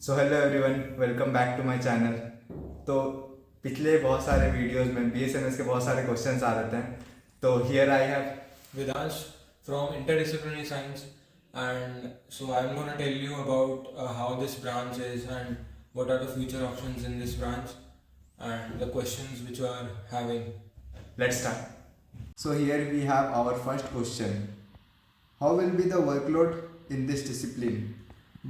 So hello everyone, welcome back to my channel. तो पिछले बहुत सारे वीडियोस में बीएसएमएस के बहुत सारे क्वेश्चंस आ रहे हैं। तो here I have Vidansh from Interdisciplinary Science, and so I'm going to tell you about how this branch is and what are the future options in this branch and the questions which you are having. Let's start. So here we have our first question. How will be the workload in this discipline?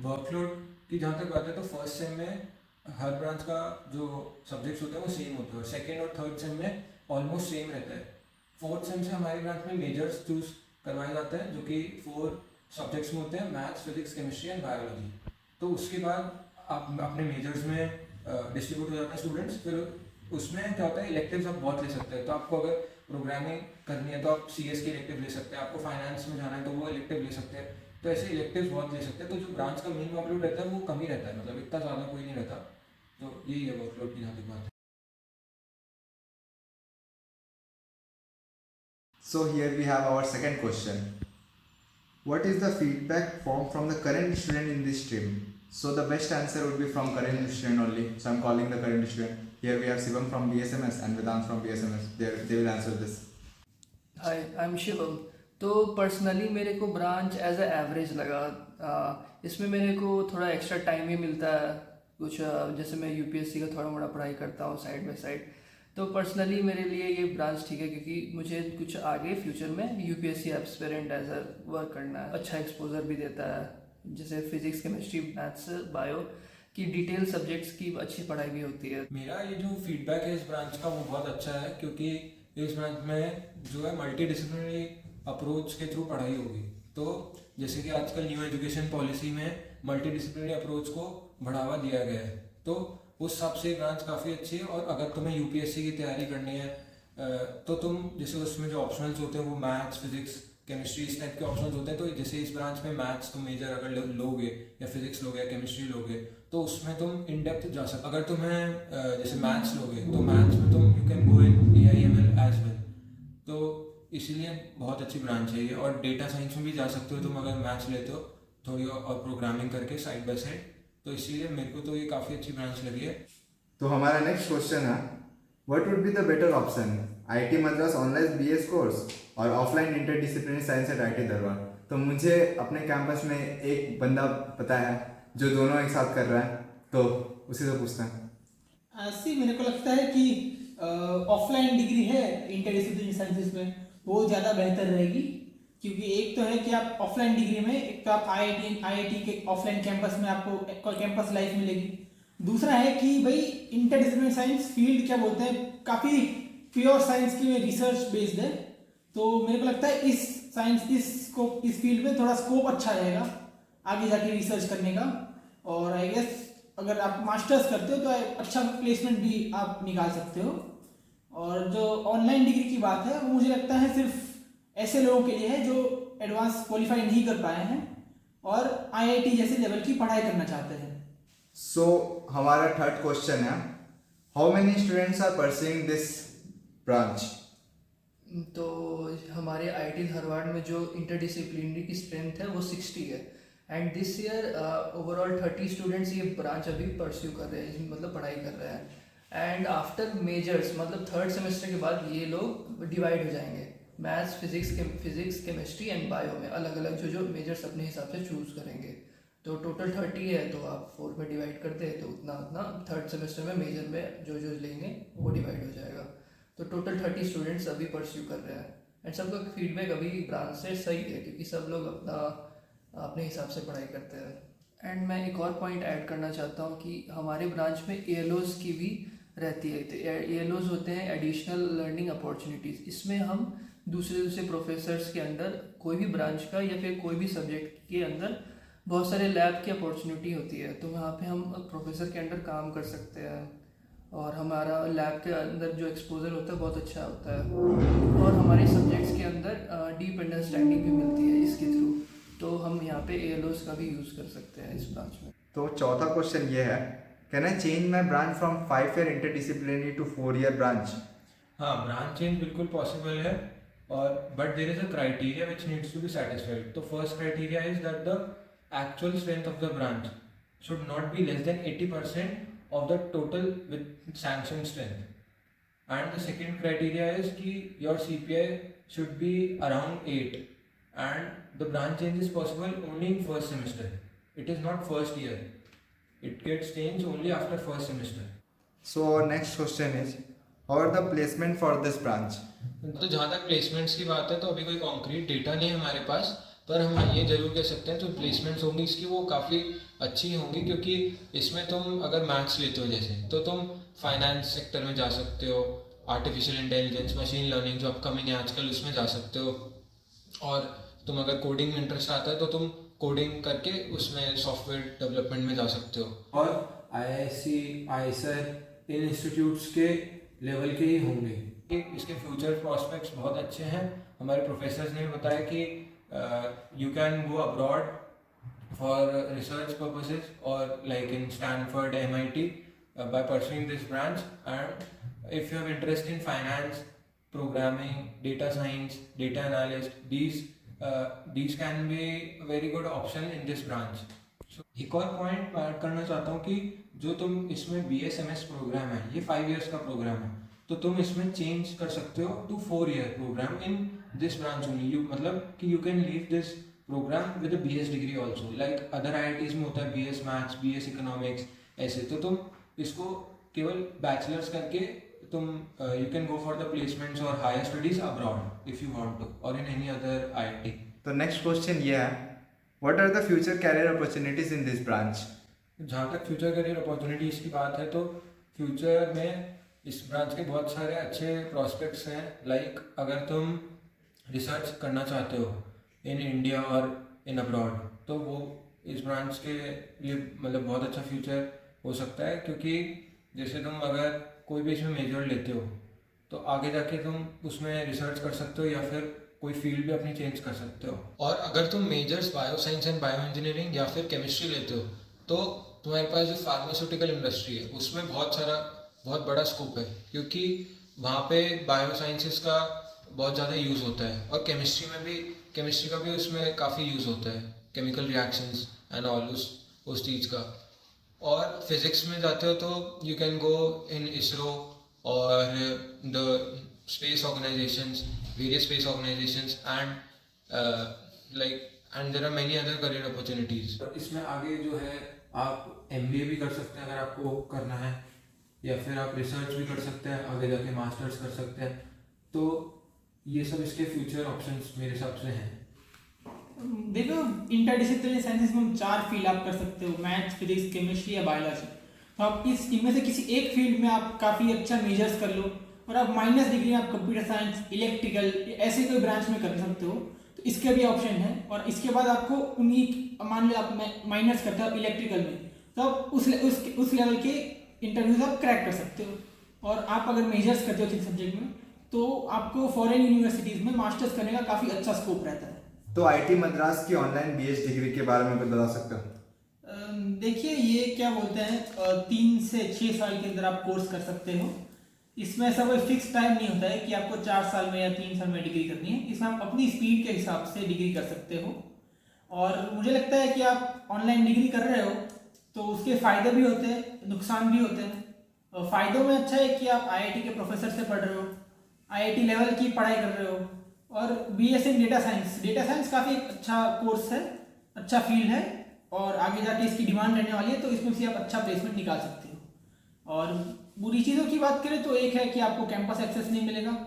Workload की जहाँ तक बात है तो first sem में हर branch का जो subjects होते हैं वो सेम होते हैं और सेकेंड और थर्ड सेम में ऑलमोस्ट सेम रहता है। फोर्थ सेम से हमारी ब्रांच में मेजर्स चूज करवाए जाते हैं जो कि 4 सब्जेक्ट्स में होते हैं, maths, physics, chemistry and biology. तो उसके बाद आप अपने मेजर्स में डिस्ट्रीब्यूट हो जाते हैं स्टूडेंट्स। फिर उसमें क्या होता है, इलेक्टिव्स आप बहुत ले सकते हैं। तो आपको अगर प्रोग्रामिंग करनी है तो आप CS के इलेक्टिव ले सकते हैं, आपको फाइनेंस में जाना है तो वो इलेक्टिव ले सकते हैं। तो ऐसे इलेक्टिव्स बहुत ले सकते हैं। तो जो ब्रांच का मेन वर्कलोड रहता है वो कम ही रहता है, मतलब इतना ज़्यादा कोई नहीं रहता। तो यही है वर्कलोड की जहाँ तक बात है। So here we have our second question. What is the feedback from the current student in this stream? So the best answer would be from current student only. So I'm calling the current student. Here we have Shivam from BSMS and Vedant from BSMS. They will answer this. Hi, I am Shivam. तो personally मेरे को branch as a average लगा। इसमें मेरे को थोड़ा extra time ही मिलता है कुछ, जैसे मैं यूपीएससी का थोड़ा मोड़ा पढ़ाई करता हूँ साइड बाय साइड। तो पर्सनली मेरे लिए ये ब्रांच ठीक है क्योंकि मुझे कुछ आगे फ्यूचर में UPSC aspirant as a work करना है। अच्छा एक्सपोजर भी देता है, जैसे फिजिक्स, केमिस्ट्री, मैथ्स, बायो की डिटेल सब्जेक्ट्स की अच्छी पढ़ाई भी होती है। मेरा ये जो फीडबैक है इस ब्रांच का वो बहुत अच्छा है क्योंकि इस ब्रांच में जो है मल्टी डिसिप्लिनरी अप्रोच के थ्रू पढ़ाई होगी। तो जैसे कि आजकल न्यू एजुकेशन पॉलिसी में मल्टी डिसिप्लिनरी अप्रोच को बढ़ावा दिया गया है, तो उस हिसाब से ब्रांच काफ़ी अच्छी है। और अगर तुम्हें यूपीएससी की तैयारी करनी है तो तुम जैसे उसमें जो ऑप्शनल्स होते हैं वो मैथ्स, फिजिक्स, केमिस्ट्री इस टाइप के ऑप्शंस होते हैं। तो जैसे इस ब्रांच में मैथ्स तुम मेजर अगर लोगे या फिजिक्स लोगे या केमिस्ट्री लोगे तो उसमें तुम इन डेप्थ जा सकते। अगर तुम्हें जैसे मैथ्स लोगे तो मैथ्स में तुम you can go in AIML as well. तो इसीलिए बहुत अच्छी ब्रांच है ये। और डेटा साइंस में भी जा सकते हो तुम अगर मैथ्स लेते हो थोड़ी और प्रोग्रामिंग करके साइड बाय साइड। तो इसीलिए मेरे को तो ये काफ़ी अच्छी ब्रांच लगी है। तो हमारा नेक्स्ट क्वेश्चन है, what would be the better option, IIT Madras online BS course और offline interdisciplinary science at IIT दरबार? तो मुझे अपने कैंपस में एक बंदा पता है जो दोनों एक साथ कर रहा है, तो उसी से पूछते हैं। ऐसी मेरे को लगता है कि ऑफलाइन डिग्री है इंटरडिसिप्लिनरी साइंसेज में वो ज़्यादा बेहतर रहेगी। क्योंकि एक तो है कि आप ऑफलाइन डिग्री में एक तो आप आईआईटी के ऑफलाइन कैंपस में आपको कैंपस लाइफ मिलेगी। दूसरा है कि भाई इंटरडिसिप्लिनरी साइंस फील्ड क्या बोलते हैं, काफ़ी प्योर साइंस की रिसर्च बेस्ड है। तो मेरे को लगता है इस फील्ड में थोड़ा स्कोप अच्छा रहेगा आगे जाके रिसर्च करने का। और आई गेस अगर आप मास्टर्स करते हो तो अच्छा प्लेसमेंट भी आप निकाल सकते हो। और जो ऑनलाइन डिग्री की बात है वो मुझे लगता है सिर्फ ऐसे लोगों के लिए है जो एडवांस क्वालिफाई नहीं कर पाए हैं और आईआईटी जैसे लेवल की पढ़ाई करना चाहते हैं। सो हमारा थर्ड क्वेश्चन है, how many students are pursuing this branch? तो हमारे आईआईटी धारवाड़ में जो इंटरडिसिप्लिनरी की स्ट्रेंथ है वो 60 है। And this year overall 30 students ये ब्रांच अभी परस्यू कर रहे हैं, मतलब पढ़ाई कर रहे हैं। एंड आफ्टर मेजर्स मतलब थर्ड सेमेस्टर के बाद ये लोग डिवाइड हो जाएंगे maths, physics, chemistry and bio में अलग अलग जो मेजर्स अपने हिसाब से चूज करेंगे। तो टोटल 30 है, तो आप 4 में डिवाइड करते हैं तो उतना उतना थर्ड सेमेस्टर में मेजर में जो लेंगे वो डिवाइड हो जाएगा। तो टोटल 30 स्टूडेंट्स अभी परस्यू कर रहे हैं। एंड सबका फीडबैक अभी ब्रांच से सही है क्योंकि सब लोग अपने हिसाब से पढ़ाई करते हैं। एंड मैं एक और पॉइंट ऐड करना चाहता हूँ कि हमारे ब्रांच में ALOs की भी रहती है। तो ALOs होते हैं एडिशनल लर्निंग अपॉर्चुनिटीज़। इसमें हम दूसरे प्रोफेसर्स के अंडर कोई भी ब्रांच का या फिर कोई भी सब्जेक्ट के अंदर बहुत सारे लैब की अपॉर्चुनिटी होती है। तो वहाँ पे हम प्रोफेसर के अंडर काम कर सकते हैं और हमारा लैब के अंदर जो एक्सपोजर होता है बहुत अच्छा होता है और हमारे सब्जेक्ट्स के अंदर डीप अंडरस्टैंडिंग भी मिलती है इसके थ्रू। तो हम यहाँ पे ALOs का भी यूज़ कर सकते हैं इस ब्रांच में। तो चौथा क्वेश्चन ये है, can I change my branch from 5 year interdisciplinary to 4 year branch? हाँ, ब्रांच चेंज बिल्कुल पॉसिबल है। और but there is a criteria which needs to be satisfied. तो first criteria is that the actual strength of the branch should not be less than 80% of the total with sanctioned strength. And the second criteria is कि your CPI should be around 8, and the branch change is possible only in first semester. It is not first year. It gets changed only after first semester. So next question is, how are the placement for this branch? तो जहाँ तक placements की बात है तो अभी कोई concrete data नहीं है हमारे पास, पर हम ये जरूर कह सकते हैं जो प्लेसमेंट्स होंगी इसकी वो काफ़ी अच्छी होंगी, क्योंकि इसमें तुम अगर मैथ्स लेते हो जैसे तो तुम फाइनेंस सेक्टर में जा सकते हो, आर्टिफिशियल इंटेलिजेंस, मशीन लर्निंग जो अपकमिंग है आजकल उसमें जा सकते हो, और तुम अगर कोडिंग में इंटरेस्ट आता है तो तुम कोडिंग करके उसमें सॉफ्टवेयर डेवलपमेंट में जा सकते हो। और IISc, IISER इन इंस्टीट्यूट्स के लेवल के ही होंगे। इसके फ्यूचर प्रॉस्पेक्ट्स बहुत अच्छे हैं। हमारे प्रोफेसर्स ने बताया कि you can go abroad for research purposes और like in Stanford, MIT by pursuing this branch, and if you have interest in finance, programming, data science, data analyst, these can be a very good option in this branch. So, एक और point add करना चाहता हूँ कि जो तुम इसमें BSMS programme है ये 5 years का प्रोग्राम है, तो तुम इसमें चेंज कर सकते हो to 4-year programme in this branch only. You मतलब कि you can leave this programme with a BS degree also, like other IITs में होता है BS मैथ्स, BS इकोनॉमिक्स ऐसे, तो तुम इसको केवल बैचलर्स करके तुम you can go for the placements और higher studies abroad if you want to, और इन एनी अदर IIT। तो नेक्स्ट क्वेश्चन ये है, what are the future career opportunities in this branch? जहाँ तक फ्यूचर करियर अपॉर्चुनिटीज़ की बात है तो फ्यूचर में इस ब्रांच के बहुत सारे अच्छे प्रॉस्पेक्ट्स हैं। लाइक अगर तुम रिसर्च करना चाहते हो इन इंडिया और इन अब्रॉड तो वो इस ब्रांच के लिए मतलब बहुत अच्छा फ्यूचर हो सकता है, क्योंकि जैसे तुम अगर कोई भी इसमें मेजर लेते हो तो आगे जाके तुम उसमें रिसर्च कर सकते हो या फिर कोई फील्ड भी अपनी चेंज कर सकते हो। और अगर तुम measures bio science and bio engineering या फिर केमिस्ट्री लेते हो तो तुम्हारे पास जो फार्मास्यूटिकल इंडस्ट्री है उसमें बहुत बड़ा स्कोप है, क्योंकि वहाँ पे बायो साइंसेस का बहुत ज़्यादा यूज़ होता है, और केमिस्ट्री का भी उसमें काफ़ी यूज़ होता है, केमिकल रिएक्शंस एंड ऑल उस चीज़ का। और फिज़िक्स में जाते हो तो you can go in ISRO और the space organisations, various space organisations, and there are many other career opportunities. इसमें आगे जो है आप MBA भी कर सकते हैं अगर आपको करना है, या फिर आप रिसर्च भी कर सकते हैं, आगे जाके मास्टर्स कर सकते हैं। तो ये सब इसके फ्यूचर ऑप्शंस मेरे हिसाब से हैं। देखो इंटरडिसिप्लिनरी साइंसेस में 4 फील्ड आप कर सकते हो, मैथ्स, फिजिक्स, केमिस्ट्री या बायोलॉजी। तो आप इनमें से किसी एक फील्ड में आप काफ़ी अच्छा मेजर्स कर लो और आप माइनस डिग्री आप कंप्यूटर साइंस, इलेक्ट्रिकल ऐसे कोई ब्रांच में कर सकते हो, तो इसके भी ऑप्शन है। और इसके बाद आपको उन्हीं मान लो आप माइनस करते हो इलेक्ट्रिकल में, तो आप उस लेवल के इंटरव्यूज आप क्रैक कर सकते हो। और आप अगर मेजर्स करते हो किसी सब्जेक्ट में तो आपको फॉरेन यूनिवर्सिटीज़ में मास्टर्स करने का काफ़ी अच्छा स्कोप रहता है। तो IIT मद्रास की ऑनलाइन BS डिग्री के बारे में कुछ बता सकते हो? देखिए ये क्या बोलते हैं 3 से 6 साल के अंदर आप कोर्स कर सकते हो। इसमें ऐसा कोई फिक्स टाइम नहीं होता है कि आपको 4 साल में या 3 साल में डिग्री करनी है। इसमें आप अपनी स्पीड के हिसाब से डिग्री कर सकते हो। और मुझे लगता है कि आप ऑनलाइन डिग्री कर रहे हो तो उसके फ़ायदे भी होते हैं, नुकसान भी होते हैं। फ़ायदों में अच्छा है कि आप IIT के प्रोफेसर से पढ़ रहे हो, IIT लेवल की पढ़ाई कर रहे हो, और BS इन डेटा साइंस काफ़ी अच्छा कोर्स है, अच्छा फील्ड है, और आगे जाके इसकी डिमांड रहने वाली है, तो इसमें से आप अच्छा प्लेसमेंट निकाल सकते हो। और बुरी चीज़ों की बात करें तो एक है कि आपको कैंपस एक्सेस नहीं मिलेगा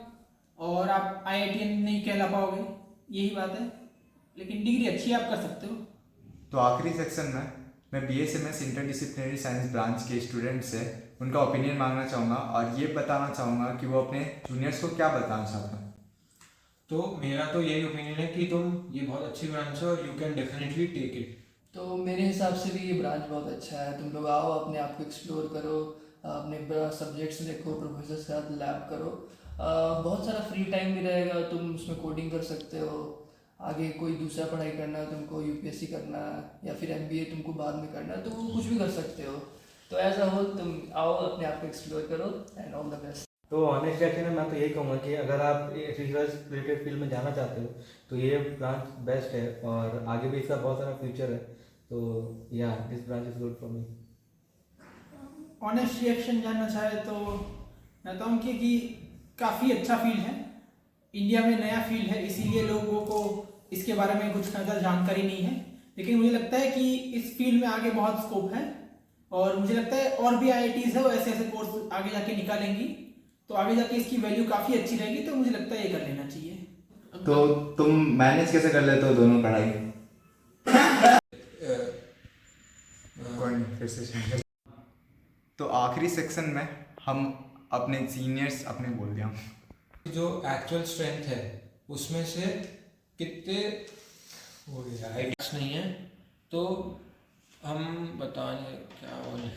और आप IITian नहीं कहला पाओगे, यही बात है। लेकिन डिग्री अच्छी आप कर सकते हो। तो आखिरी सेक्शन में मैं BSMS इंटरडिसिप्लिनरी साइंस ब्रांच के स्टूडेंट से उनका ओपिनियन मांगना चाहूँगा और ये बताना चाहूँगा कि वो अपने जूनियर्स को क्या बताना चाहते हैं। तो मेरा तो यही ओपिनियन है कि तुम ये बहुत अच्छी ब्रांच है और you can definitely take it. तो मेरे हिसाब से भी ये ब्रांच बहुत अच्छा है। तुम लोग आओ, अपने आप को एक्सप्लोर करो, अपने सब्जेक्ट्स देखो, प्रोफेसर के साथ लैब करो, बहुत सारा फ्री टाइम भी रहेगा, तुम उसमें कोडिंग कर सकते हो। आगे कोई दूसरा पढ़ाई करना है तुमको, UPSC करना है या फिर MBA तुमको बाद में करना है, तो वो कुछ भी कर सकते हो। तो एज अ होल तुम आओ, अपने आप को एक्सप्लोर करो, एंड ऑल द बेस्ट। तो ऑनेस्ट एक्चुअली में मैं तो यही कहूँगा कि अगर आप रिसर्च रिलेटेड फील्ड में जाना चाहते हो तो ये ब्रांच बेस्ट है और आगे भी इसका बहुत सारा फ्यूचर है। तो या this branch is good for me. Honest reaction जानना चाहे तो मैं कहता हूँ कि काफ़ी अच्छा फील्ड है, इंडिया में नया फील्ड है, इसीलिए लोगों को इसके बारे में कुछ ज़्यादा जानकारी नहीं है। लेकिन मुझे लगता है कि इस फील्ड में आगे बहुत स्कोप है, और मुझे लगता है और भी IITs है वो ऐसे ऐसे कोर्स आगे जाके निकालेंगी, तो आगे जाके इसकी वैल्यू काफ़ी अच्छी रहेगी। तो मुझे लगता है ये कर लेना चाहिए। तो तुम मैनेज कैसे कर लेते हो दोनों पढ़ाई? कोई नहीं, फिर से शेयर। तो आखिरी सेक्शन में हम अपने सीनियर्स अपने बोल दिया जो एक्चुअल स्ट्रेंथ है उसमें से कितने हो गया नहीं है, तो हम बताने क्या बोले